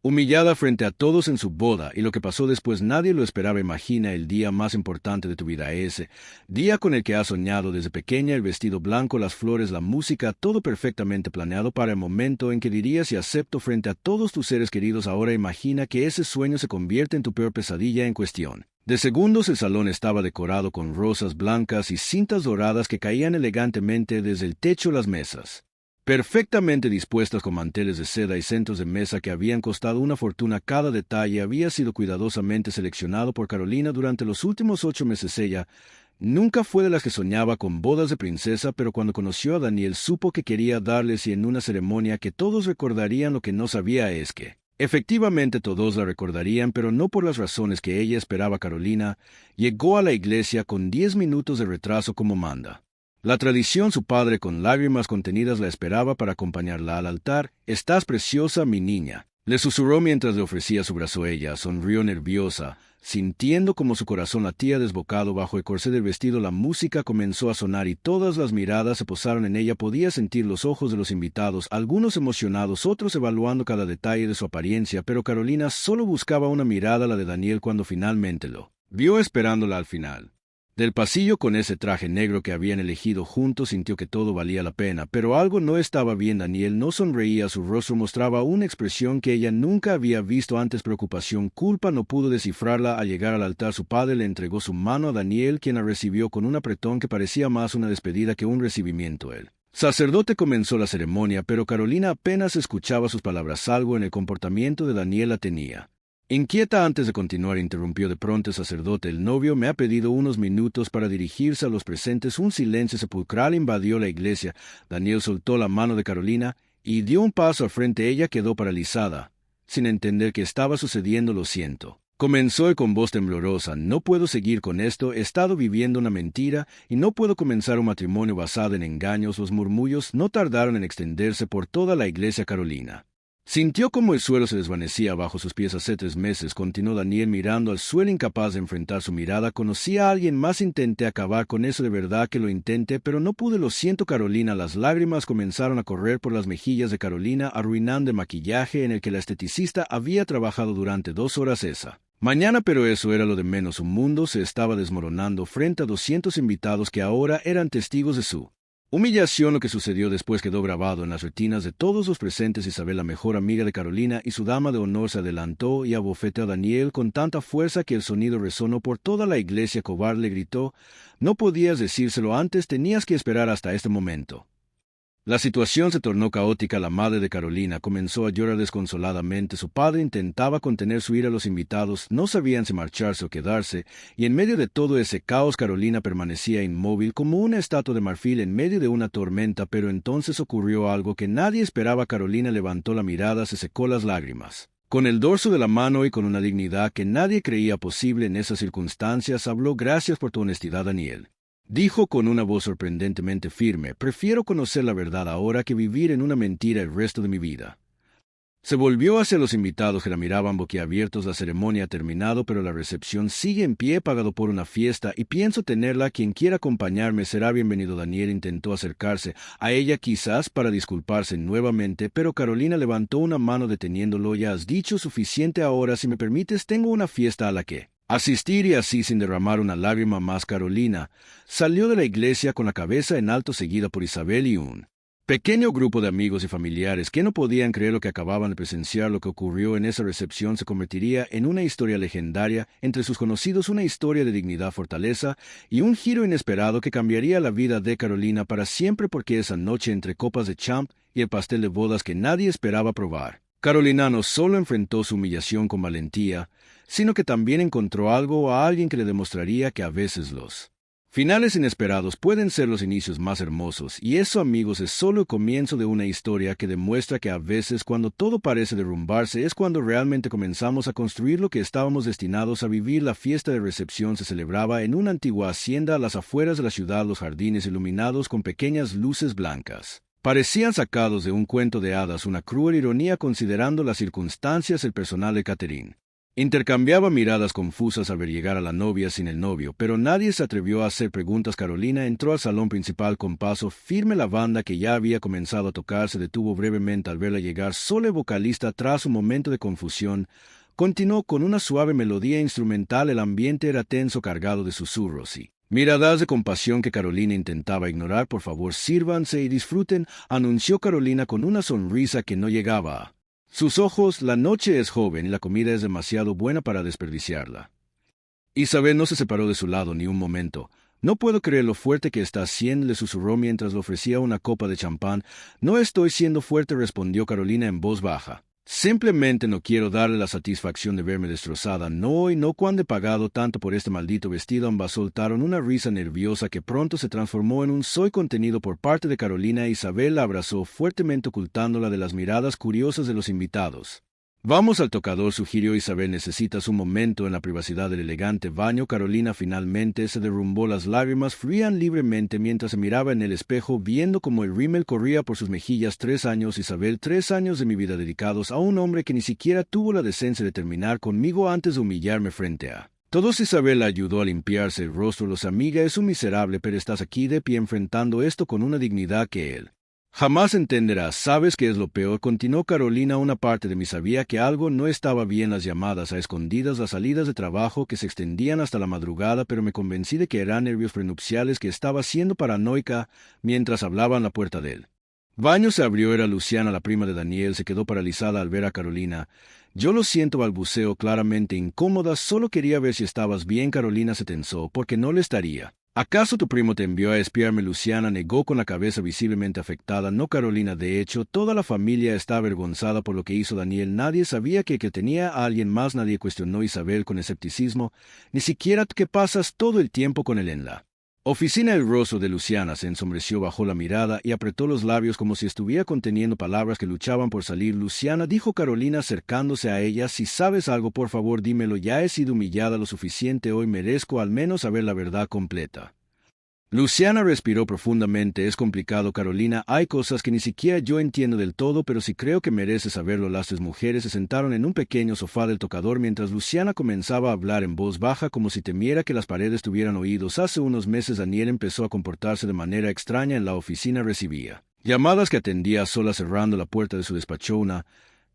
Humillada frente a todos en su boda, y lo que pasó después nadie lo esperaba. Imagina el día más importante de tu vida, ese día con el que has soñado desde pequeña, el vestido blanco, las flores, la música, todo perfectamente planeado para el momento en que dirías y acepto frente a todos tus seres queridos. Ahora imagina que ese sueño se convierte en tu peor pesadilla en cuestión de segundos. El salón estaba decorado con rosas blancas y cintas doradas que caían elegantemente desde el techo. Las mesas perfectamente dispuestas con manteles de seda y centros de mesa que habían costado una fortuna. Cada detalle había sido cuidadosamente seleccionado por Carolina durante los últimos 8 meses. Ella nunca fue de las que soñaba con bodas de princesa, pero cuando conoció a Daniel supo que quería darles, y en una ceremonia que todos recordarían. Lo que no sabía es que efectivamente todos la recordarían, pero no por las razones que ella esperaba. Carolina llegó a la iglesia con 10 minutos de retraso como manda la tradición. Su padre, con lágrimas contenidas, la esperaba para acompañarla al altar. «Estás preciosa, mi niña», le susurró mientras le ofrecía su brazo. Ella sonrió nerviosa, sintiendo como su corazón latía desbocado bajo el corsé del vestido. La música comenzó a sonar y todas las miradas se posaron en ella. Podía sentir los ojos de los invitados, algunos emocionados, otros evaluando cada detalle de su apariencia, pero Carolina solo buscaba una mirada, la de Daniel. Cuando finalmente lo vio esperándola al final del pasillo con ese traje negro que habían elegido juntos, sintió que todo valía la pena, pero algo no estaba bien. Daniel no sonreía, su rostro mostraba una expresión que ella nunca había visto antes: preocupación, culpa. No pudo descifrarla. Al llegar al altar, su padre le entregó su mano a Daniel, quien la recibió con un apretón que parecía más una despedida que un recibimiento. El sacerdote comenzó la ceremonia, pero Carolina apenas escuchaba sus palabras. Algo en el comportamiento de Daniel la tenía inquieta. Antes de continuar, interrumpió de pronto el sacerdote: «El novio me ha pedido unos minutos para dirigirse a los presentes». Un silencio sepulcral invadió la iglesia. Daniel soltó la mano de Carolina y dio un paso al frente. Ella quedó paralizada, sin entender qué estaba sucediendo. «Lo siento», comenzó con voz temblorosa. «No puedo seguir con esto. He estado viviendo una mentira y no puedo comenzar un matrimonio basado en engaños». Los murmullos no tardaron en extenderse por toda la iglesia. Carolina sintió como el suelo se desvanecía bajo sus pies. «Hace 3 meses», continuó Daniel mirando al suelo, incapaz de enfrentar su mirada, «conocí a alguien más. Intenté acabar con eso, de verdad que lo intenté, pero no pude. Lo siento, Carolina». Las lágrimas comenzaron a correr por las mejillas de Carolina, arruinando el maquillaje en el que la esteticista había trabajado durante 2 horas esa mañana. Pero eso era lo de menos. Su mundo se estaba desmoronando frente a 200 invitados que ahora eran testigos de su humillación. Lo que sucedió después quedó grabado en las retinas de todos los presentes. Isabel, la mejor amiga de Carolina y su dama de honor, se adelantó y abofeteó a Daniel con tanta fuerza que el sonido resonó por toda la iglesia. «Cobarde», le gritó, «no podías decírselo antes, tenías que esperar hasta este momento». La situación se tornó caótica. La madre de Carolina comenzó a llorar desconsoladamente. Su padre intentaba contener su ira. Los invitados no sabían si marcharse o quedarse, y en medio de todo ese caos Carolina permanecía inmóvil como una estatua de marfil en medio de una tormenta. Pero entonces ocurrió algo que nadie esperaba. Carolina levantó la mirada, se secó las lágrimas con el dorso de la mano y con una dignidad que nadie creía posible en esas circunstancias habló. «Gracias por tu honestidad, Daniel», dijo con una voz sorprendentemente firme. «Prefiero conocer la verdad ahora que vivir en una mentira el resto de mi vida». Se volvió hacia los invitados, que la miraban boquiabiertos. «La ceremonia ha terminado, pero la recepción sigue en pie. He pagado por una fiesta y pienso tenerla. Quien quiera acompañarme será bienvenido». Daniel intentó acercarse a ella, quizás para disculparse nuevamente, pero Carolina levantó una mano deteniéndolo. «Ya has dicho suficiente ahora. Si me permites, tengo una fiesta a la que asistir». Y así, sin derramar una lágrima más, Carolina salió de la iglesia con la cabeza en alto, seguida por Isabel y un pequeño grupo de amigos y familiares que no podían creer lo que acababan de presenciar. Lo que ocurrió en esa recepción se convertiría en una historia legendaria entre sus conocidos, una historia de dignidad, fortaleza y un giro inesperado que cambiaría la vida de Carolina para siempre, porque esa noche, entre copas de champ y el pastel de bodas que nadie esperaba probar, Carolina no solo enfrentó su humillación con valentía, sino que también encontró algo o a alguien que le demostraría que a veces los finales inesperados pueden ser los inicios más hermosos. Y eso, amigos, es solo el comienzo de una historia que demuestra que a veces, cuando todo parece derrumbarse, es cuando realmente comenzamos a construir lo que estábamos destinados a vivir. La fiesta de recepción se celebraba en una antigua hacienda a las afueras de la ciudad. Los jardines, iluminados con pequeñas luces blancas, parecían sacados de un cuento de hadas, una cruel ironía considerando las circunstancias. El personal de catering Intercambiaba miradas confusas al ver llegar a la novia sin el novio, pero nadie se atrevió a hacer preguntas. Carolina entró al salón principal con paso firme. La banda que ya había comenzado a tocar se detuvo brevemente al verla llegar. Solo el vocalista, tras un momento de confusión, continuó con una suave melodía instrumental. El ambiente era tenso, cargado de susurros y miradas de compasión que Carolina intentaba ignorar. Por favor, sírvanse y disfruten, anunció Carolina con una sonrisa que no llegaba a sus ojos. La noche es joven y la comida es demasiado buena para desperdiciarla. Isabel no se separó de su lado ni un momento. No puedo creer lo fuerte que está siendo, le susurró mientras le ofrecía una copa de champán. No estoy siendo fuerte, respondió Carolina en voz baja. Simplemente no quiero darle la satisfacción de verme destrozada. No hoy, no cuando he pagado tanto por este maldito vestido. Ambas soltaron una risa nerviosa que pronto se transformó en un soy contenido por parte de Carolina. Isabel la abrazó fuertemente, ocultándola de las miradas curiosas de los invitados. Vamos al tocador, sugirió Isabel. ¿Necesitas un momento en la privacidad del elegante baño? Carolina finalmente se derrumbó. Las lágrimas fluían libremente mientras se miraba en el espejo, viendo cómo el rímel corría por sus mejillas. 3 años, Isabel, 3 años de mi vida dedicados a un hombre que ni siquiera tuvo la decencia de terminar conmigo antes de humillarme frente a todos. Isabel la ayudó a limpiarse el rostro. Los amiga, es un miserable, pero estás aquí de pie enfrentando esto con una dignidad que él jamás entenderás. ¿Sabes qué es lo peor?, continuó Carolina. Una parte de mí sabía que algo no estaba bien. Las llamadas a escondidas, las salidas de trabajo que se extendían hasta la madrugada, pero me convencí de que eran nervios prenupciales, que estaba siendo paranoica. Mientras hablaban, la puerta del baño se abrió. Era Luciana, la prima de Daniel. Se quedó paralizada al ver a Carolina. Yo lo siento, balbuceó, claramente incómoda. Solo quería ver si estabas bien. Carolina se tensó. ¿Por qué no le estaría? ¿Acaso tu primo te envió a espiarme? Luciana negó con la cabeza visiblemente afectada. No, Carolina, de hecho, toda la familia está avergonzada por lo que hizo Daniel. Nadie sabía que tenía a alguien más. Nadie, cuestionó Isabel con escepticismo. Ni siquiera tú, que pasas todo el tiempo con él en la oficina. El rostro de Luciana se ensombreció, bajó la mirada y apretó los labios como si estuviera conteniendo palabras que luchaban por salir. Luciana, dijo Carolina acercándose a ella, si sabes algo, por favor dímelo. Ya he sido humillada lo suficiente hoy. Merezco al menos saber la verdad completa. Luciana respiró profundamente. Es complicado, Carolina. Hay cosas que ni siquiera yo entiendo del todo, pero sí creo que mereces saberlo. Las 3 mujeres se sentaron en un pequeño sofá del tocador mientras Luciana comenzaba a hablar en voz baja, como si temiera que las paredes tuvieran oídos. Hace unos meses Daniel empezó a comportarse de manera extraña en la oficina. Recibía llamadas que atendía sola, cerrando la puerta de su despacho. Una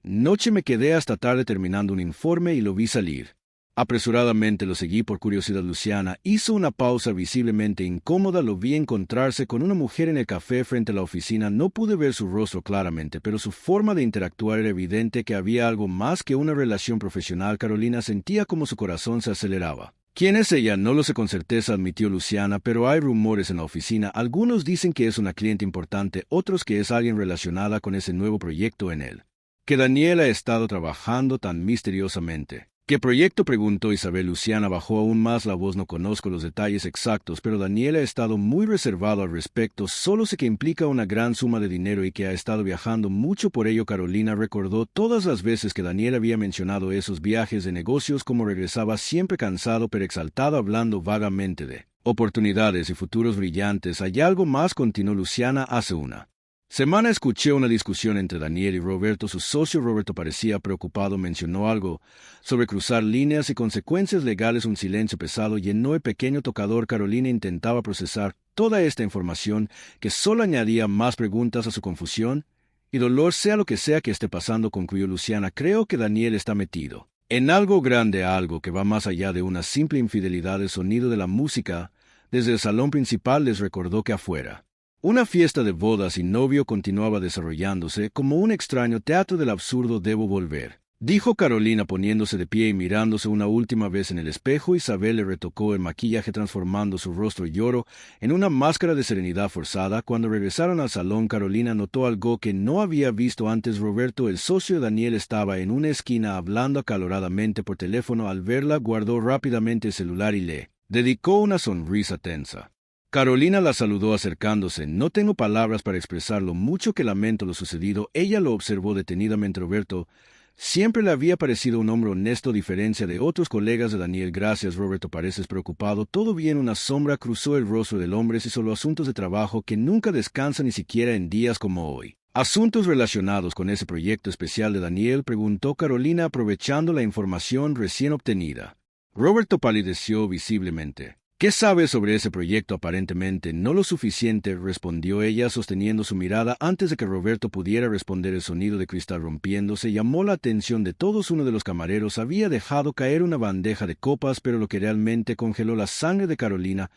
noche me quedé hasta tarde terminando un informe y lo vi salir. Apresuradamente lo seguí por curiosidad. Luciana hizo una pausa, visiblemente incómoda. Lo vi encontrarse con una mujer en el café frente a la oficina. No pude ver su rostro claramente, pero su forma de interactuar era evidente que había algo más que una relación profesional. Carolina sentía como su corazón se aceleraba. ¿Quién es ella? No lo sé con certeza, admitió Luciana, pero hay rumores en la oficina. Algunos dicen que es una cliente importante, otros que es alguien relacionada con ese nuevo proyecto en él que Daniel ha estado trabajando tan misteriosamente. ¿Qué proyecto?, preguntó Isabel. Luciana bajó aún más la voz. No conozco los detalles exactos, pero Daniel ha estado muy reservado al respecto. Solo sé que implica una gran suma de dinero y que ha estado viajando mucho por ello. Carolina recordó todas las veces que Daniel había mencionado esos viajes de negocios, como regresaba siempre cansado pero exaltado, hablando vagamente de oportunidades y futuros brillantes. ¿Hay algo más?, continuó Luciana. Hace una semana escuché una discusión entre Daniel y Roberto. Su socio Roberto parecía preocupado. Mencionó algo sobre cruzar líneas y consecuencias legales. Un silencio pesado llenó el pequeño tocador. Carolina intentaba procesar toda esta información, que solo añadía más preguntas a su confusión y dolor. Sea lo que sea que esté pasando, concluyó Luciana, creo que Daniel está metido en algo grande, algo que va más allá de una simple infidelidad. El sonido de la música desde el salón principal les recordó que afuera una fiesta de bodas y novio continuaba desarrollándose como un extraño teatro del absurdo. Debo volver, dijo Carolina poniéndose de pie y mirándose una última vez en el espejo. Isabel le retocó el maquillaje, transformando su rostro lloro en una máscara de serenidad forzada. Cuando regresaron al salón, Carolina notó algo que no había visto antes. Roberto, el socio de Daniel, estaba en una esquina hablando acaloradamente por teléfono. Al verla, guardó rápidamente el celular y le dedicó una sonrisa tensa. Carolina la saludó acercándose. No tengo palabras para expresar lo mucho que lamento lo sucedido. Ella lo observó detenidamente. Roberto siempre le había parecido un hombre honesto, a diferencia de otros colegas de Daniel. Gracias, Roberto, pareces preocupado. Todo bien. Una sombra cruzó el rostro del hombre. Si solo asuntos de trabajo que nunca descansan, ni siquiera en días como hoy. Asuntos relacionados con ese proyecto especial de Daniel, preguntó Carolina aprovechando la información recién obtenida. Roberto palideció visiblemente. ¿Qué sabes sobre ese proyecto aparentemente? No lo suficiente, respondió ella sosteniendo su mirada antes de que Roberto pudiera responder. El sonido de cristal rompiéndose llamó la atención de todos. Uno de los camareros había dejado caer una bandeja de copas, pero lo que realmente congeló la sangre de Carolina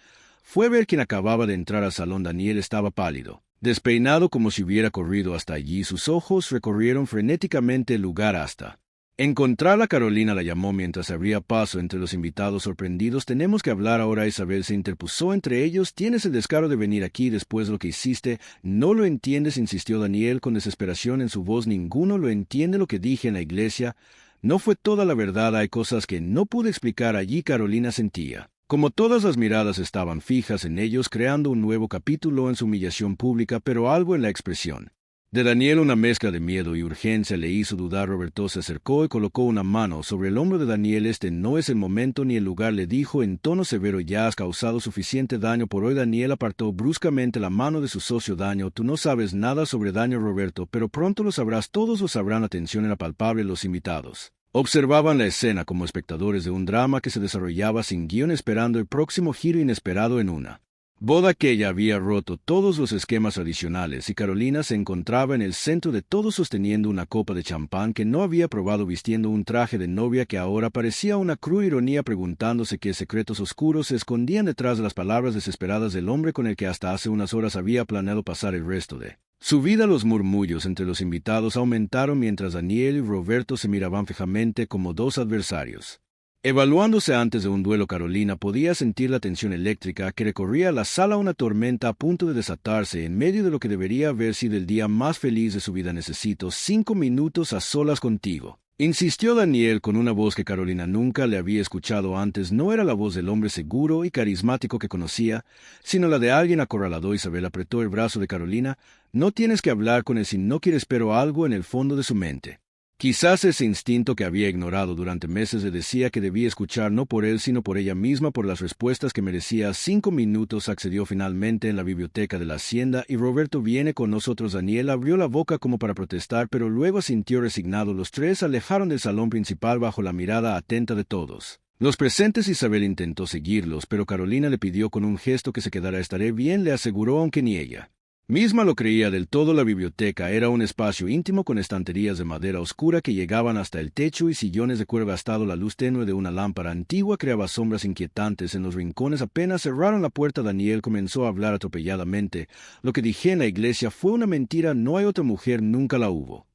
fue ver quien acababa de entrar al salón. Daniel estaba pálido, despeinado como si hubiera corrido hasta allí. Sus ojos recorrieron frenéticamente el lugar hasta encontrarla. Carolina la llamó mientras abría paso entre los invitados sorprendidos. Tenemos que hablar ahora. Isabel se interpuso entre ellos. Tienes el descaro de venir aquí después de lo que hiciste. No lo entiendes, insistió Daniel con desesperación en su voz. Ninguno lo entiende. Lo que dije en la iglesia no fue toda la verdad. Hay cosas que no pude explicar allí. Carolina sentía como todas las miradas estaban fijas en ellos, creando un nuevo capítulo en su humillación pública, pero algo en la expresión de Daniel, una mezcla de miedo y urgencia, le hizo dudar. Roberto se acercó y colocó una mano sobre el hombro de Daniel. Este no es el momento ni el lugar, le dijo en tono severo. Ya has causado suficiente daño por hoy. Daniel apartó bruscamente la mano de su socio. Daño, tú no sabes nada sobre daño, Roberto, pero pronto lo sabrás. Todos lo sabrán. La tensión era palpable. Los invitados observaban la escena como espectadores de un drama que se desarrollaba sin guión, esperando el próximo giro inesperado en una boda que ella había roto todos los esquemas adicionales, y Carolina se encontraba en el centro de todo sosteniendo una copa de champán que no había probado, vistiendo un traje de novia que ahora parecía una cruel ironía, preguntándose qué secretos oscuros se escondían detrás de las palabras desesperadas del hombre con el que hasta hace unas horas había planeado pasar el resto de su vida. Los murmullos entre los invitados aumentaron mientras Daniel y Roberto se miraban fijamente como dos adversarios evaluándose antes de un duelo. Carolina podía sentir la tensión eléctrica que recorría la sala, una tormenta a punto de desatarse en medio de lo que debería haber sido el día más feliz de su vida. Necesito 5 minutos a solas contigo, insistió Daniel con una voz que Carolina nunca le había escuchado antes. No era la voz del hombre seguro y carismático que conocía, sino la de alguien acorralado. Isabel apretó el brazo de Carolina. No tienes que hablar con él si no quieres, pero algo en el fondo de su mente, quizás ese instinto que había ignorado durante meses, le decía que debía escuchar, no por él sino por ella misma, por las respuestas que merecía. 5 minutos, accedió finalmente. En la biblioteca de la hacienda, y Roberto viene con nosotros. Daniel abrió la boca como para protestar, pero luego asintió resignado. Los tres se alejaron del salón principal bajo la mirada atenta de todos los presentes. Isabel intentó seguirlos, pero Carolina le pidió con un gesto que se quedara. Estaré bien, le aseguró, aunque ni ella misma lo creía del todo. La biblioteca era un espacio íntimo con estanterías de madera oscura que llegaban hasta el techo y sillones de cuero gastado. La luz tenue de una lámpara antigua creaba sombras inquietantes en los rincones. Apenas cerraron la puerta, Daniel comenzó a hablar atropelladamente. Lo que dije en la iglesia fue una mentira. No hay otra mujer, nunca la hubo.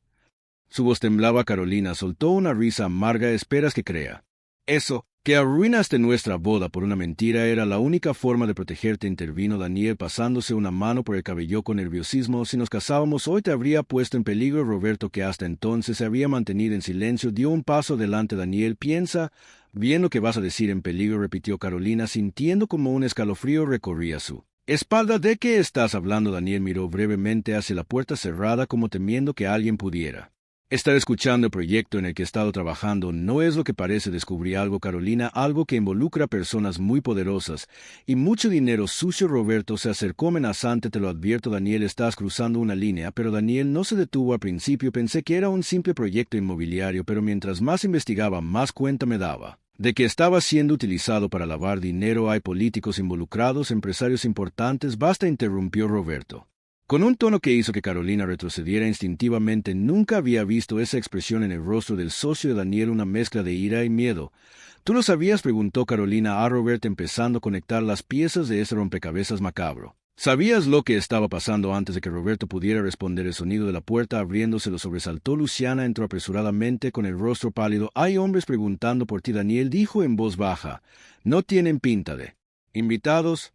Su voz temblaba. Carolina soltó una risa amarga. ¿Esperas que crea eso? Que arruinaste nuestra boda por una mentira. Era la única forma de protegerte, intervino Daniel pasándose una mano por el cabello con nerviosismo. Si nos casábamos hoy te habría puesto en peligro. Roberto, que hasta entonces se había mantenido en silencio, dio un paso adelante. Daniel, piensa bien lo que vas a decir. En peligro, repitió Carolina, sintiendo como un escalofrío recorría su espalda. ¿De qué estás hablando? Daniel miró brevemente hacia la puerta cerrada como temiendo que alguien pudiera estar escuchando. El proyecto en el que he estado trabajando no es lo que parece. Descubrí algo, Carolina, algo que involucra personas muy poderosas y mucho dinero sucio. Roberto se acercó amenazante. Te lo advierto, Daniel, estás cruzando una línea. Pero Daniel no se detuvo al principio. Pensé que era un simple proyecto inmobiliario, pero mientras más investigaba, más cuenta me daba de que estaba siendo utilizado para lavar dinero. Hay políticos involucrados, empresarios importantes. Basta, interrumpió Roberto con un tono que hizo que Carolina retrocediera instintivamente. Nunca había visto esa expresión en el rostro del socio de Daniel, una mezcla de ira y miedo. ¿Tú lo sabías?, preguntó Carolina a Robert, empezando a conectar las piezas de ese rompecabezas macabro. ¿Sabías lo que estaba pasando? Antes de que Roberto pudiera responder, el sonido de la puerta abriéndose lo sobresaltó. Luciana entró apresuradamente con el rostro pálido. Hay hombres preguntando por ti, Daniel dijo en voz baja. No tienen pinta de invitados.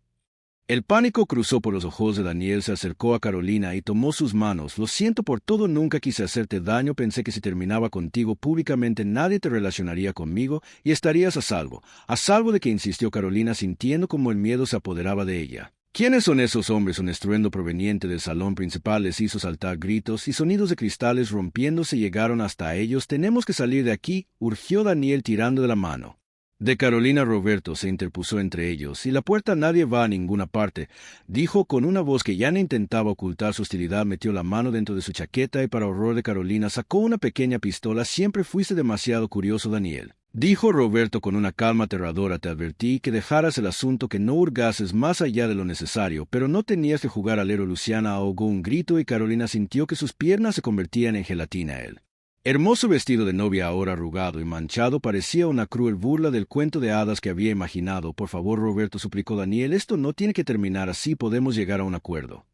El pánico cruzó por los ojos de Daniel. Se acercó a Carolina y tomó sus manos. Lo siento por todo, nunca quise hacerte daño. Pensé que si terminaba contigo públicamente nadie te relacionaría conmigo y estarías a salvo. A salvo de que, insistió Carolina, sintiendo como el miedo se apoderaba de ella. ¿Quiénes son esos hombres? Un estruendo proveniente del salón principal les hizo saltar. Gritos y sonidos de cristales rompiéndose llegaron hasta ellos. Tenemos que salir de aquí, urgió Daniel tirando de la mano De Carolina. Roberto se interpuso entre ellos. Y la puerta, nadie va a ninguna parte, dijo con una voz que ya no intentaba ocultar su hostilidad. Metió la mano dentro de su chaqueta y, para horror de Carolina, sacó una pequeña pistola. Siempre fuiste demasiado curioso, Daniel, dijo Roberto con una calma aterradora. Te advertí que dejaras el asunto, que no hurgases más allá de lo necesario, pero no tenías que jugar al héroe. Luciana ahogó un grito y Carolina sintió que sus piernas se convertían en gelatina. El hermoso vestido de novia, ahora arrugado y manchado, parecía una cruel burla del cuento de hadas que había imaginado. Por favor, Roberto, suplicó Daniel, esto no tiene que terminar así, podemos llegar a un acuerdo.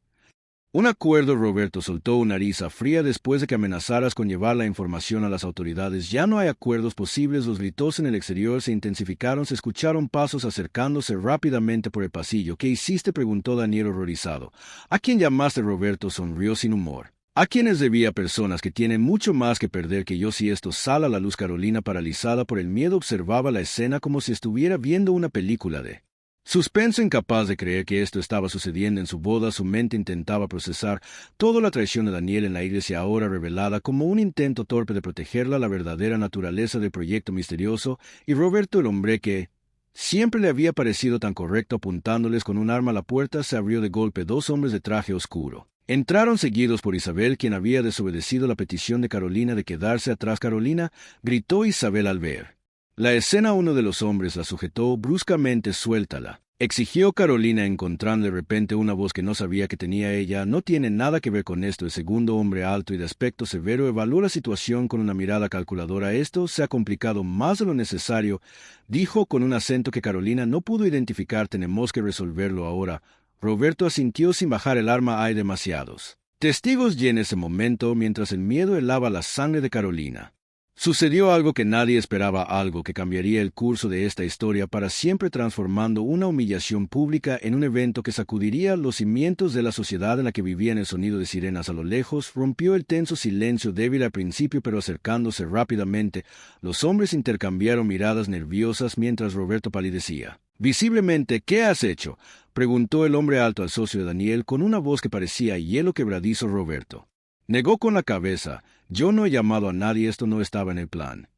Un acuerdo. Roberto soltó una risa fría. Después de que amenazaras con llevar la información a las autoridades, ya no hay acuerdos posibles. Los gritos en el exterior se intensificaron. Se escucharon pasos acercándose rápidamente por el pasillo. ¿Qué hiciste?, preguntó Daniel horrorizado. ¿A quién llamaste? Roberto sonrió sin humor. ¿A quiénes debía? Personas que tienen mucho más que perder que yo. Si esto sale a la luz. Carolina, paralizada por el miedo, observaba la escena como si estuviera viendo una película de suspenso, incapaz de creer que esto estaba sucediendo en su boda. Su mente intentaba procesar toda la traición de Daniel en la iglesia, ahora revelada como un intento torpe de protegerla, la verdadera naturaleza del proyecto misterioso, y Roberto, el hombre que siempre le había parecido tan correcto, apuntándoles con un arma a la puerta. Se abrió de golpe. Dos hombres de traje oscuro entraron, seguidos por Isabel, quien había desobedecido la petición de Carolina de quedarse atrás. Carolina, gritó Isabel al ver la escena. Uno de los hombres la sujetó bruscamente. Suéltala, exigió Carolina, encontrando de repente una voz que no sabía que tenía ella. No tiene nada que ver con esto. El segundo hombre, alto y de aspecto severo, evaluó la situación con una mirada calculadora. Esto se ha complicado más de lo necesario, dijo con un acento que Carolina no pudo identificar. Tenemos que resolverlo ahora. Roberto asintió sin bajar el arma. Hay demasiados testigos. Y en ese momento, mientras el miedo helaba la sangre de Carolina, sucedió algo que nadie esperaba, algo que cambiaría el curso de esta historia para siempre, transformando una humillación pública en un evento que sacudiría los cimientos de la sociedad en la que vivían. El sonido de sirenas a lo lejos rompió el tenso silencio, débil al principio pero acercándose rápidamente. Los hombres intercambiaron miradas nerviosas mientras Roberto palidecía visiblemente. ¿Qué has hecho?, preguntó el hombre alto al socio de Daniel con una voz que parecía hielo quebradizo. Roberto negó con la cabeza. Yo no he llamado a nadie, esto no estaba en el plan.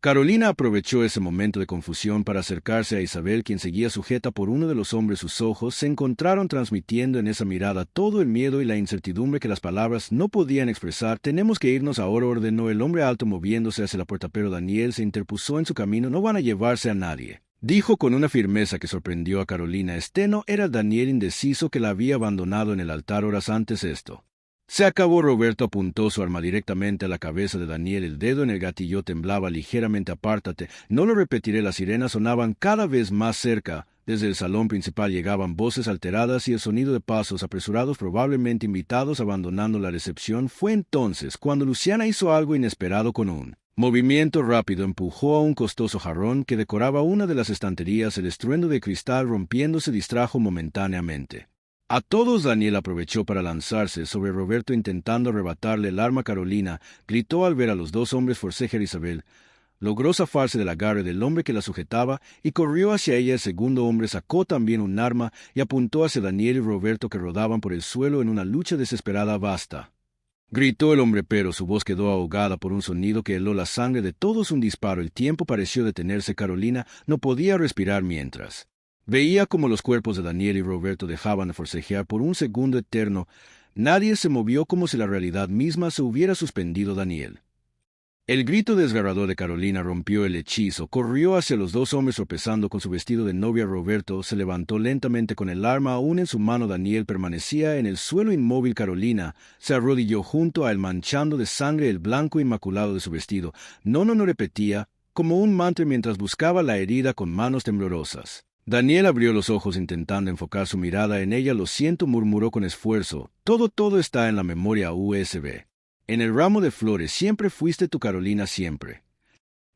Carolina aprovechó ese momento de confusión para acercarse a Isabel, quien seguía sujeta por uno de los hombres. Sus ojos se encontraron, transmitiendo en esa mirada todo el miedo y la incertidumbre que las palabras no podían expresar. Tenemos que irnos ahora, ordenó el hombre alto, moviéndose hacia la puerta, pero Daniel se interpuso en su camino. No van a llevarse a nadie, dijo con una firmeza que sorprendió a Carolina. Este no era el Daniel indeciso que la había abandonado en el altar horas antes. Esto se acabó. Roberto apuntó su arma directamente a la cabeza de Daniel. El dedo en el gatillo temblaba ligeramente. Apártate, no lo repetiré. Las sirenas sonaban cada vez más cerca. Desde el salón principal llegaban voces alteradas y el sonido de pasos apresurados, probablemente invitados abandonando la recepción. Fue entonces cuando Luciana hizo algo inesperado. Con un movimiento rápido empujó a un costoso jarrón que decoraba una de las estanterías. El estruendo de cristal rompiéndose distrajo momentáneamente a todos. Daniel aprovechó para lanzarse sobre Roberto, intentando arrebatarle el arma. Carolina gritó al ver a los dos hombres forcejear. Isabel logró zafarse del agarre del hombre que la sujetaba y corrió hacia ella. El segundo hombre sacó también un arma y apuntó hacia Daniel y Roberto, que rodaban por el suelo en una lucha desesperada. Basta, gritó el hombre, pero su voz quedó ahogada por un sonido que heló la sangre de todos. Un disparo. El tiempo pareció detenerse. Carolina no podía respirar mientras veía como los cuerpos de Daniel y Roberto dejaban de forcejear por un segundo eterno. Nadie se movió, como si la realidad misma se hubiera suspendido. Daniel. El grito desgarrador de Carolina rompió el hechizo. Corrió hacia los dos hombres tropezando con su vestido de novia. Roberto se levantó lentamente con el arma aún en su mano. Daniel permanecía en el suelo inmóvil. Carolina se arrodilló junto a él, manchando de sangre el blanco inmaculado de su vestido. No, repetía como un mantra mientras buscaba la herida con manos temblorosas. Daniel abrió los ojos intentando enfocar su mirada en ella. Lo siento, murmuró con esfuerzo. Todo está en la memoria USB. En el ramo de flores. Siempre fuiste tú, Carolina, siempre.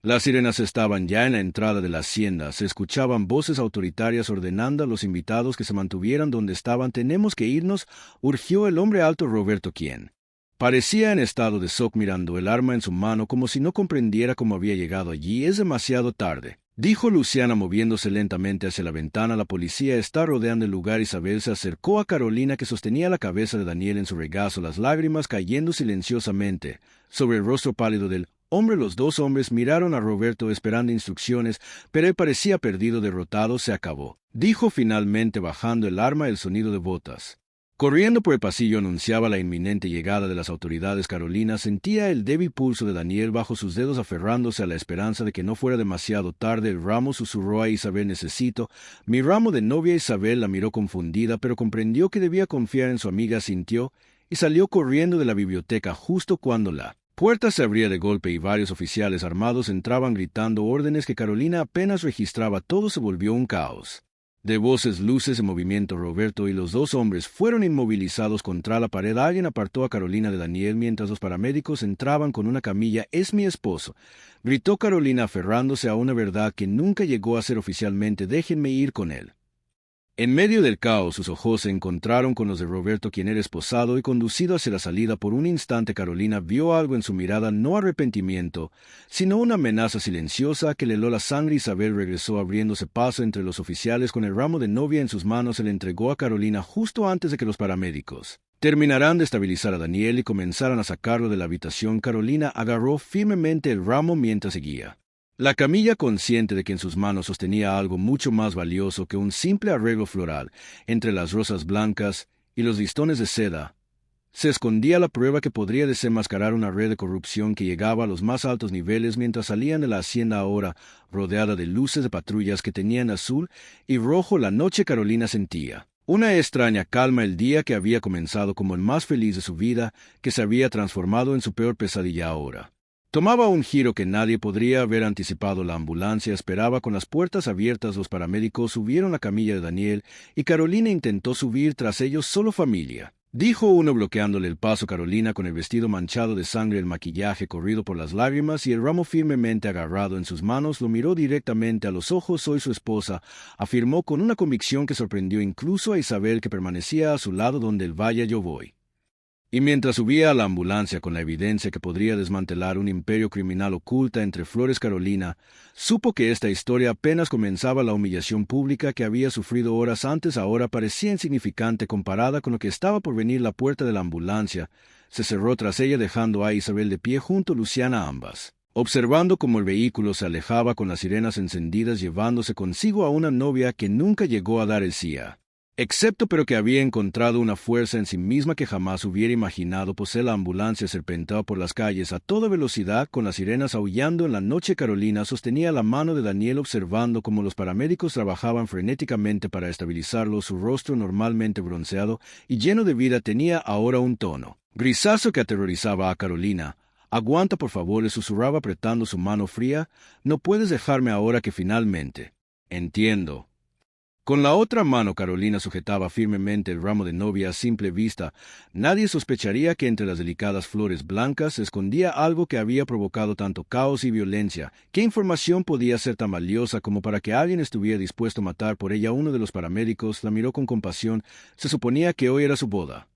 Las sirenas estaban ya en la entrada de la hacienda. Se escuchaban voces autoritarias ordenando a los invitados que se mantuvieran donde estaban. Tenemos que irnos, urgió el hombre alto. Roberto, quien parecía en estado de shock, mirando el arma en su mano como si no comprendiera cómo había llegado allí. Es demasiado tarde, dijo Luciana, moviéndose lentamente hacia la ventana. La policía está rodeando el lugar. Isabel se acercó a Carolina, que sostenía la cabeza de Daniel en su regazo, las lágrimas cayendo silenciosamente sobre el rostro pálido del Hombre, los dos hombres miraron a Roberto esperando instrucciones, pero él parecía perdido, derrotado. Se acabó, dijo finalmente bajando el arma. El sonido de botas corriendo por el pasillo anunciaba la inminente llegada de las autoridades. Carolina sentía el débil pulso de Daniel bajo sus dedos, aferrándose a la esperanza de que no fuera demasiado tarde. El ramo, susurró a Isabel. Necesito mi ramo de novia. Isabel la miró confundida, pero comprendió que debía confiar en su amiga. Sintió y salió corriendo de la biblioteca justo cuando la puerta se abría de golpe y varios oficiales armados entraban gritando órdenes que Carolina apenas registraba. Todo se volvió un caos de voces, luces, en movimiento. Roberto y los dos hombres fueron inmovilizados contra la pared. Alguien apartó a Carolina de Daniel mientras los paramédicos entraban con una camilla. «Es mi esposo», gritó Carolina, aferrándose a una verdad que nunca llegó a ser oficialmente. «Déjenme ir con él». En medio del caos, sus ojos se encontraron con los de Roberto, quien era esposado y conducido hacia la salida. Por un instante Carolina vio algo en su mirada, no arrepentimiento, sino una amenaza silenciosa que le heló la sangre. Isabel regresó abriéndose paso entre los oficiales con el ramo de novia en sus manos. Se le entregó a Carolina justo antes de que los paramédicos terminaran de estabilizar a Daniel y comenzaran a sacarlo de la habitación. Carolina agarró firmemente el ramo mientras seguía la camilla, consciente de que en sus manos sostenía algo mucho más valioso que un simple arreglo floral. Entre las rosas blancas y los listones de seda se escondía la prueba que podría desenmascarar una red de corrupción que llegaba a los más altos niveles. Mientras salían de la hacienda, ahora rodeada de luces de patrullas que tenían azul y rojo la noche, Carolina sentía una extraña calma. El día que había comenzado como el más feliz de su vida, que se había transformado en su peor pesadilla, ahora tomaba un giro que nadie podría haber anticipado. La ambulancia esperaba con las puertas abiertas. Los paramédicos subieron la camilla de Daniel y Carolina intentó subir tras ellos. «Solo familia», dijo uno bloqueándole el paso. Carolina, con el vestido manchado de sangre, el maquillaje corrido por las lágrimas y el ramo firmemente agarrado en sus manos, lo miró directamente a los ojos. «Soy su esposa», afirmó con una convicción que sorprendió incluso a Isabel, que permanecía a su lado. «Donde él vaya, yo voy». Y mientras subía a la ambulancia con la evidencia que podría desmantelar un imperio criminal oculta entre flores, Carolina supo que esta historia apenas comenzaba. La humillación pública que había sufrido horas antes ahora parecía insignificante comparada con lo que estaba por venir. La puerta de la ambulancia se cerró tras ella, dejando a Isabel de pie junto a Luciana, ambas observando cómo el vehículo se alejaba con las sirenas encendidas, llevándose consigo a una novia que nunca llegó a dar el sí a excepto, pero que había encontrado una fuerza en sí misma que jamás hubiera imaginado poseer. La ambulancia serpenteaba por las calles a toda velocidad, con las sirenas aullando en la noche. Carolina sostenía la mano de Daniel, observando cómo los paramédicos trabajaban frenéticamente para estabilizarlo. Su rostro, normalmente bronceado y lleno de vida, tenía ahora un tono grisáceo que aterrorizaba a Carolina. «Aguanta, por favor», le susurraba apretando su mano fría. «No puedes dejarme ahora que finalmente». «Entiendo». Con la otra mano Carolina sujetaba firmemente el ramo de novia. A simple vista, nadie sospecharía que entre las delicadas flores blancas se escondía algo que había provocado tanto caos y violencia. ¿Qué información podía ser tan valiosa como para que alguien estuviera dispuesto a matar por ella? Uno de los paramédicos la miró con compasión. «¿Se suponía que hoy era su boda?»,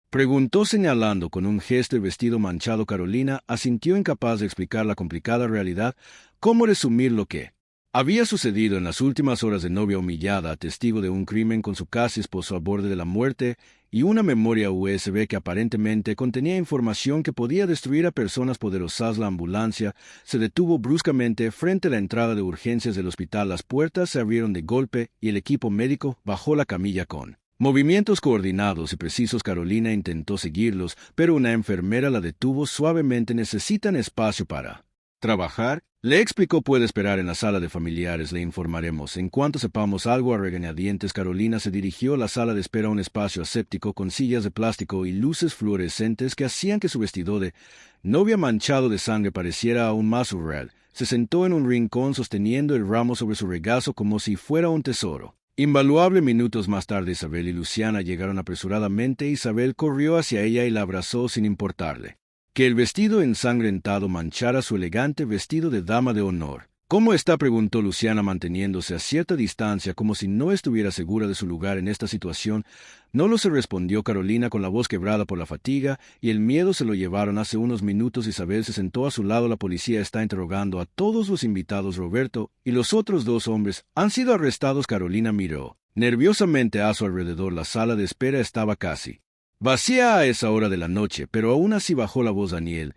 preguntó señalando con un gesto el vestido manchado. Carolina asintió, incapaz de explicar la complicada realidad. ¿Cómo resumir lo que había sucedido en las últimas horas? De novia humillada, testigo de un crimen con su casi esposo al borde de la muerte, y una memoria USB que aparentemente contenía información que podía destruir a personas poderosas. La ambulancia se detuvo bruscamente frente a la entrada de urgencias del hospital. Las puertas se abrieron de golpe y el equipo médico bajó la camilla con movimientos coordinados y precisos. Carolina intentó seguirlos, pero una enfermera la detuvo suavemente. «Necesitan espacio para trabajar», le explicó. «Puede esperar en la sala de familiares, le informaremos en cuanto sepamos algo». A regañadientes, Carolina se dirigió a la sala de espera, un espacio aséptico con sillas de plástico y luces fluorescentes que hacían que su vestido de novia manchado de sangre pareciera aún más surreal. Se sentó en un rincón sosteniendo el ramo sobre su regazo como si fuera un tesoro invaluable. Minutos más tarde, Isabel y Luciana llegaron apresuradamente. Isabel corrió hacia ella y la abrazó sin importarle que el vestido ensangrentado manchara su elegante vestido de dama de honor. «¿Cómo está?», preguntó Luciana, manteniéndose a cierta distancia como si no estuviera segura de su lugar en esta situación. «No lo sé», respondió Carolina con la voz quebrada por la fatiga y el miedo. «Se lo llevaron hace unos minutos». Isabel se sentó a su lado. «La policía está interrogando a todos los invitados. Roberto y los otros dos hombres han sido arrestados». Carolina miró nerviosamente a su alrededor. La sala de espera estaba casi vacía a esa hora de la noche, pero aún así bajó la voz. «Daniel,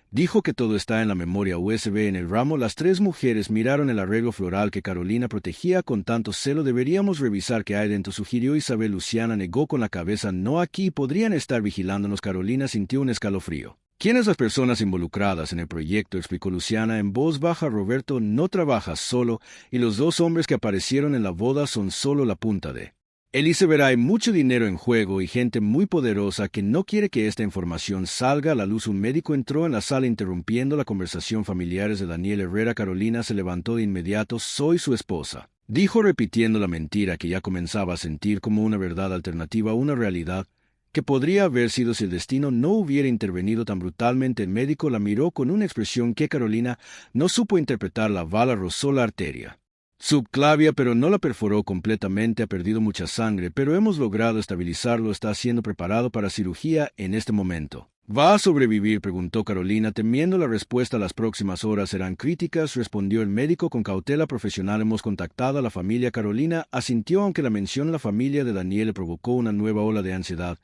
Dijo que todo está en la memoria USB en el ramo. Las tres mujeres miraron el arreglo floral que Carolina protegía con tanto celo. Deberíamos revisar qué hay dentro, sugirió Isabel. Luciana negó con la cabeza. No aquí, podrían estar vigilándonos. Carolina sintió un escalofrío. ¿Quiénes las personas involucradas en el proyecto?, explicó Luciana en voz baja. Roberto no trabaja solo, y los dos hombres que aparecieron en la boda son solo la punta de el iceberg. Hay mucho dinero en juego y gente muy poderosa que no quiere que esta información salga a la luz. Un médico entró en la sala interrumpiendo la conversación. Familiares de Daniel Herrera. Carolina se levantó de inmediato. Soy su esposa, dijo, repitiendo la mentira que ya comenzaba a sentir como una verdad alternativa a una realidad que podría haber sido si el destino no hubiera intervenido tan brutalmente. El médico la miró con una expresión que Carolina no supo interpretar. La bala rozó la arteria subclavia, pero no la perforó completamente. Ha perdido mucha sangre, pero hemos logrado estabilizarlo. Está siendo preparado para cirugía en este momento. ¿Va a sobrevivir?, preguntó Carolina, temiendo la respuesta. Las próximas horas serán críticas, respondió el médico con cautela profesional. Hemos contactado a la familia. Carolina asintió, aunque la mención a la familia de Daniel le provocó una nueva ola de ansiedad.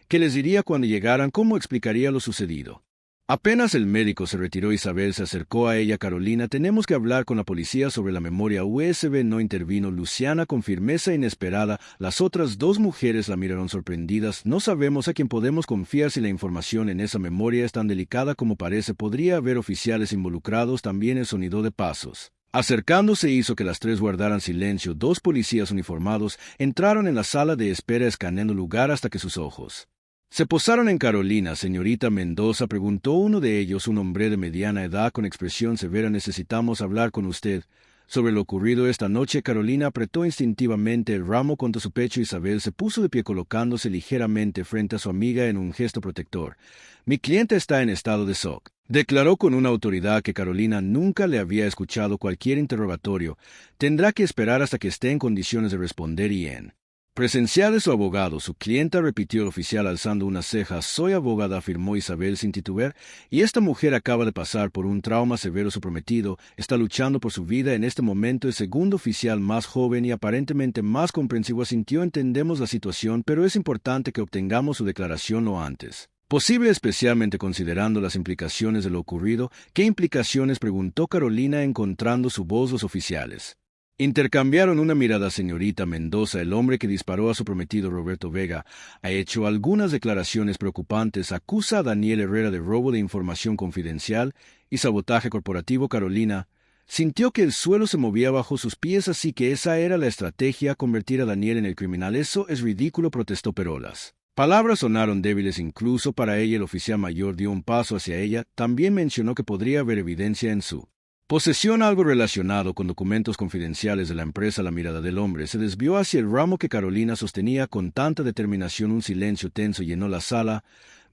¿Qué les diría cuando llegaran? ¿Cómo explicaría lo sucedido? Apenas el médico se retiró, Isabel se acercó a ella. Carolina, tenemos que hablar con la policía sobre la memoria USB. No intervino Luciana con firmeza inesperada. Las otras dos mujeres la miraron sorprendidas. No sabemos a quién podemos confiar si la información en esa memoria es tan delicada como parece. Podría haber oficiales involucrados. También el sonido de pasos acercándose hizo que las tres guardaran silencio. Dos policías uniformados entraron en la sala de espera, escaneando el lugar hasta que sus ojos se posaron en Carolina. Señorita Mendoza, preguntó uno de ellos, un hombre de mediana edad con expresión severa. Necesitamos hablar con usted sobre lo ocurrido esta noche. Carolina apretó instintivamente el ramo contra su pecho. Isabel se puso de pie, colocándose ligeramente frente a su amiga en un gesto protector. Mi cliente está en estado de shock, declaró con una autoridad que Carolina nunca le había escuchado. Cualquier interrogatorio tendrá que esperar hasta que esté en condiciones de responder y en presencia de su abogado. Su clienta, repitió el oficial alzando una ceja. Soy abogada, afirmó Isabel sin titubear, y esta mujer acaba de pasar por un trauma severo. Su prometido está luchando por su vida en este momento. El segundo oficial, más joven y aparentemente más comprensivo, asintió. Entendemos la situación, pero es importante que obtengamos su declaración lo antes posible, especialmente considerando las implicaciones de lo ocurrido. ¿Qué implicaciones?, preguntó Carolina, encontrando su voz. Los oficiales intercambiaron una mirada. Señorita Mendoza, el hombre que disparó a su prometido, Roberto Vega, ha hecho algunas declaraciones preocupantes. Acusa a Daniel Herrera de robo de información confidencial y sabotaje corporativo. Carolina sintió que el suelo se movía bajo sus pies. Así que esa era la estrategia, convertir a Daniel en el criminal. Eso es ridículo, protestó, pero las palabras sonaron débiles incluso para ella. El oficial mayor dio un paso hacia ella. También mencionó que podría haber evidencia en su posesión, algo relacionado con documentos confidenciales de la empresa. La mirada del hombre se desvió hacia el ramo que Carolina sostenía con tanta determinación. Un silencio tenso llenó la sala,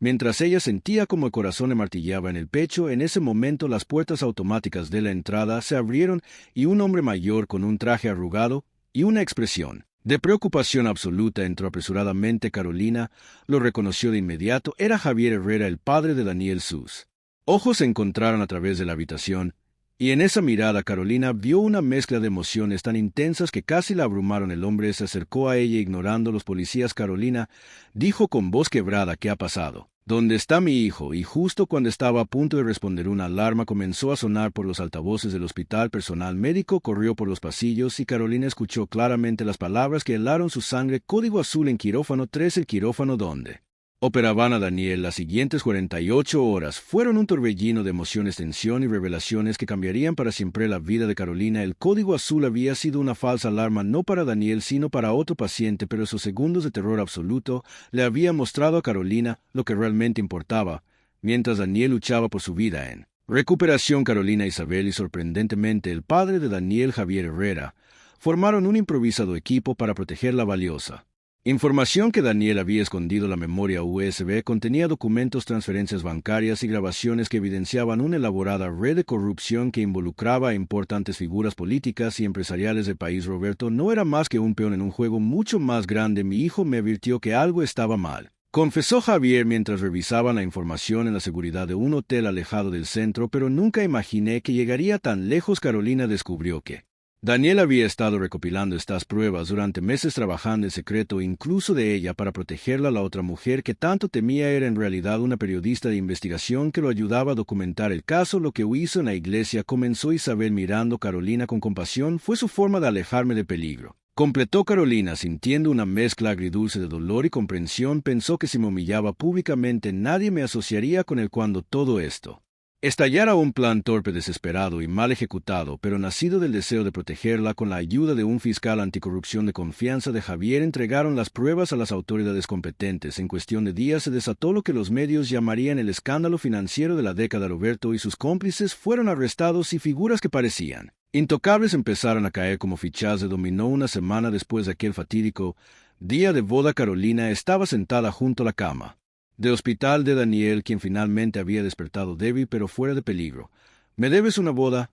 mientras ella sentía como el corazón le martillaba en el pecho. En ese momento las puertas automáticas de la entrada se abrieron y un hombre mayor con un traje arrugado y una expresión de preocupación absoluta entró apresuradamente. Carolina lo reconoció de inmediato. Era Javier Herrera, el padre de Daniel. Sus ojos se encontraron a través de la habitación, y en esa mirada Carolina vio una mezcla de emociones tan intensas que casi la abrumaron. El hombre se acercó a ella ignorando los policías. Carolina dijo con voz quebrada, ¿qué ha pasado? ¿Dónde está mi hijo? Y justo cuando estaba a punto de responder, una alarma comenzó a sonar por los altavoces del hospital. Personal médico corrió por los pasillos y Carolina escuchó claramente las palabras que helaron su sangre. Código azul en quirófano 3, el quirófano donde operaban a Daniel. Las siguientes 48 horas fueron un torbellino de emociones, tensión y revelaciones que cambiarían para siempre la vida de Carolina. El código azul había sido una falsa alarma, no para Daniel, sino para otro paciente, pero esos segundos de terror absoluto le habían mostrado a Carolina lo que realmente importaba, mientras Daniel luchaba por su vida en recuperación. Carolina, Isabel y, sorprendentemente, el padre de Daniel, Javier Herrera, formaron un improvisado equipo para proteger la valiosa información que Daniel había escondido. La memoria USB contenía documentos, transferencias bancarias y grabaciones que evidenciaban una elaborada red de corrupción que involucraba a importantes figuras políticas y empresariales del país. Roberto no era más que un peón en un juego mucho más grande. Mi hijo me advirtió que algo estaba mal, confesó Javier mientras revisaban la información en la seguridad de un hotel alejado del centro, pero nunca imaginé que llegaría tan lejos. Carolina descubrió que Daniel había estado recopilando estas pruebas durante meses trabajando en secreto incluso de ella para protegerla. La otra mujer que tanto temía era en realidad una periodista de investigación que lo ayudaba a documentar el caso. Lo que hizo en la iglesia, comenzó Isabel mirando a Carolina con compasión, fue su forma de alejarme de peligro. Completó Carolina sintiendo una mezcla agridulce de dolor y comprensión. Pensó que si me humillaba públicamente nadie me asociaría con él cuando todo esto estallara. Un plan torpe, desesperado y mal ejecutado, pero nacido del deseo de protegerla. Con la ayuda de un fiscal anticorrupción de confianza de Javier, entregaron las pruebas a las autoridades competentes. En cuestión de días se desató lo que los medios llamarían el escándalo financiero de la década. Roberto y sus cómplices fueron arrestados y figuras que parecían intocables empezaron a caer como fichas de dominó. Una semana después de aquel fatídico día de boda, Carolina estaba sentada junto a la cama de hospital de Daniel, quien finalmente había despertado débil pero fuera de peligro. «¿Me debes una boda?»,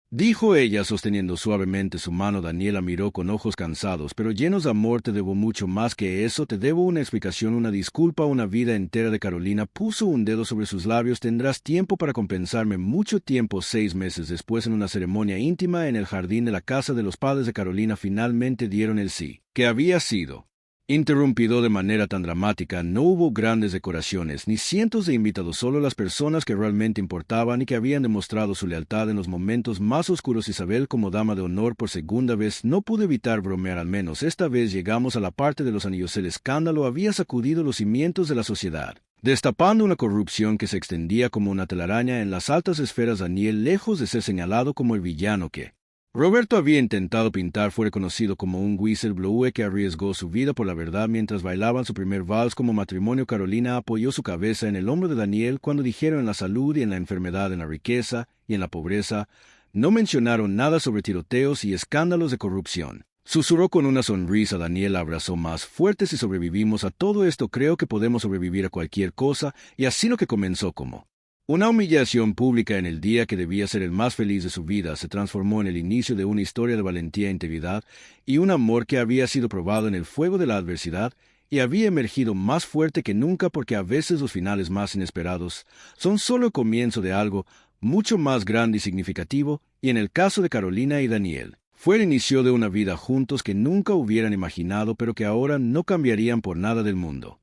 dijo ella sosteniendo suavemente su mano. Daniel la miró con ojos cansados pero llenos de amor. «Te debo mucho más que eso, te debo una explicación, una disculpa, una vida entera». De Carolina puso un dedo sobre sus labios. «Tendrás tiempo para compensarme, mucho tiempo». 6 meses después, en una ceremonia íntima en el jardín de la casa de los padres de Carolina, finalmente dieron el sí, que había sido interrumpido de manera tan dramática. No hubo grandes decoraciones, ni cientos de invitados, solo las personas que realmente importaban y que habían demostrado su lealtad en los momentos más oscuros. Isabel como dama de honor por segunda vez. No pude evitar bromear. Al menos esta vez llegamos a la parte de los anillos. El escándalo había sacudido los cimientos de la sociedad, destapando una corrupción que se extendía como una telaraña en las altas esferas. Daniel, lejos de ser señalado como el villano que Roberto había intentado pintar, fue reconocido como un whistleblower que arriesgó su vida por la verdad. Mientras bailaban su primer vals como matrimonio, Carolina apoyó su cabeza en el hombro de Daniel. Cuando dijeron en la salud y en la enfermedad, en la riqueza y en la pobreza, no mencionaron nada sobre tiroteos y escándalos de corrupción. Susurró con una sonrisa. Daniel la abrazó más fuerte. «Si sobrevivimos a todo esto, creo que podemos sobrevivir a cualquier cosa». Y así lo que comenzó como una humillación pública en el día que debía ser el más feliz de su vida se transformó en el inicio de una historia de valentía, integridad y un amor que había sido probado en el fuego de la adversidad y había emergido más fuerte que nunca, porque a veces los finales más inesperados son solo el comienzo de algo mucho más grande y significativo. Y en el caso de Carolina y Daniel, fue el inicio de una vida juntos que nunca hubieran imaginado, pero que ahora no cambiarían por nada del mundo.